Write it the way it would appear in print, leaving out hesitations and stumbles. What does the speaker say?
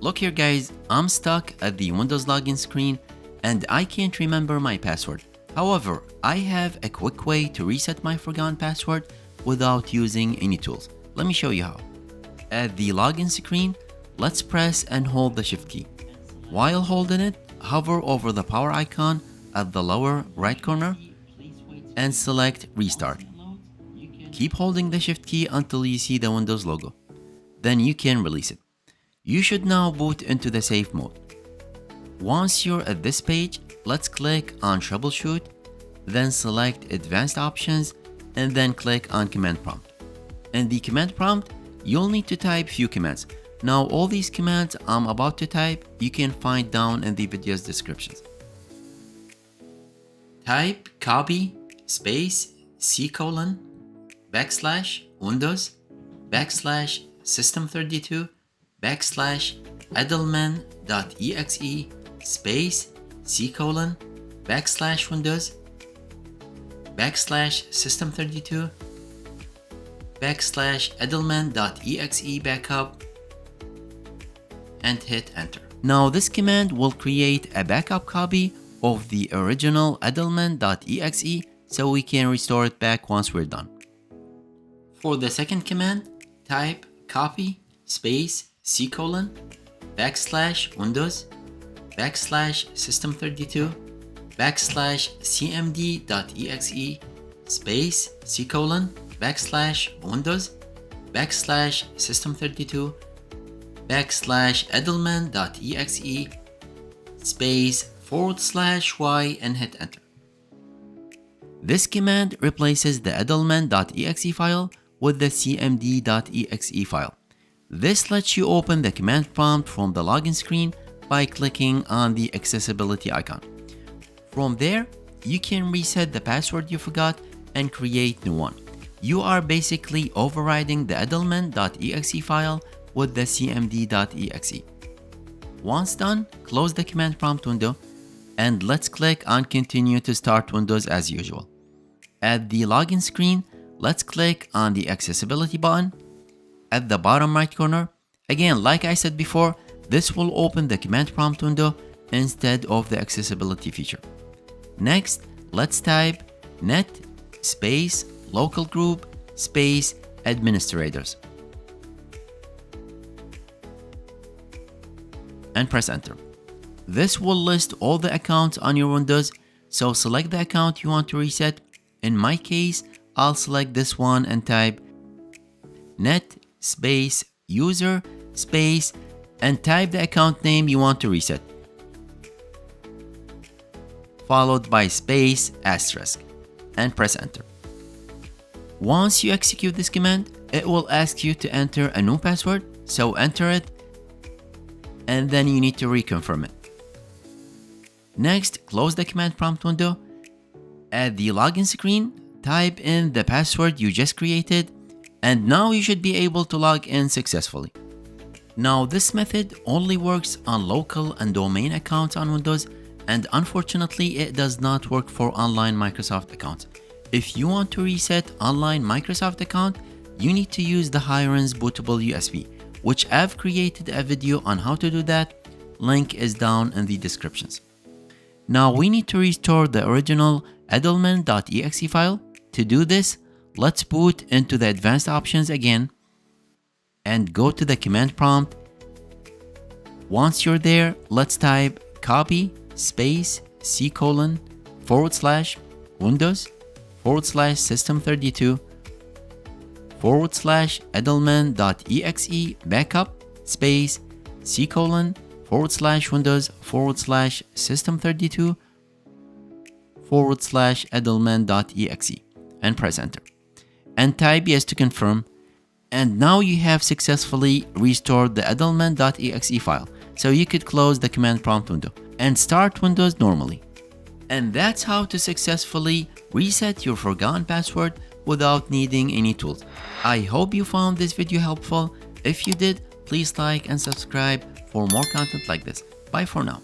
Look here guys, I'm stuck at the Windows login screen and I can't remember my password. However, I have a quick way to reset my forgotten password without using any tools. Let me show you how. At the login screen, let's press and hold the Shift key. While holding it, hover over the power icon at the lower right corner and select Restart. Keep holding the Shift key until you see the Windows logo. Then you can release it. You should now boot into the safe mode. Once you're at this page, let's click on Troubleshoot, then select Advanced Options, and then click on Command Prompt. In the command prompt, you'll need to type few commands. Now all these commands I'm about to type, you can find down in the video's descriptions. Type copy space /Windows /System32 /Utilman.exe space /Windows /System32 /Utilman.exe backup and hit enter. Now this command will create a backup copy of the original Utilman.exe so we can restore it back once we're done. For the second command, type copy space /Windows /System32 cmd.exe space /Windows /System32 /Utilman.exe space /y and hit enter. This command replaces the Utilman.exe file with the cmd.exe file. This lets you open the command prompt from the login screen by clicking on the accessibility icon. From there, you can reset the password you forgot and create new one. You are basically overriding the Utilman.exe file with the cmd.exe. Once done, close the command prompt window and let's click on Continue to start Windows as usual. At the login screen, let's click on the accessibility button. At the bottom right corner, again like I said before, this will open the command prompt window instead of the accessibility feature. Next, let's type net space localgroup space administrators and press enter. This will list all the accounts on your Windows, so select the account you want to reset. In my case, I'll select this one and type net space user space and type the account name you want to reset, followed by space asterisk and press enter. Once you execute this command, it will ask you to enter a new password, so enter it and then you need to reconfirm it. Next, close the command prompt window. At the login screen, type in the password you just created and now you should be able to log in successfully. Now this method only works on local and domain accounts on Windows, and unfortunately it does not work for online Microsoft accounts. If you want to reset online Microsoft account, you need to use the Hiren's bootable USB, which I've created a video on how to do that. Link is down in the descriptions. Now we need to restore the original Utilman.exe file. To do this, let's boot into the advanced options again and go to the command prompt. Once you're there, let's type copy space /Windows /System32 /Utilman.exe backup space /Windows /System32 /Utilman.exe and press enter and type yes to confirm. And now you have successfully restored the Utilman.exe file, so you could close the command prompt window and start Windows normally. And that's how to successfully reset your forgotten password without needing any tools. I hope you found this video helpful. If you did, please like and subscribe for more content like this. Bye for now.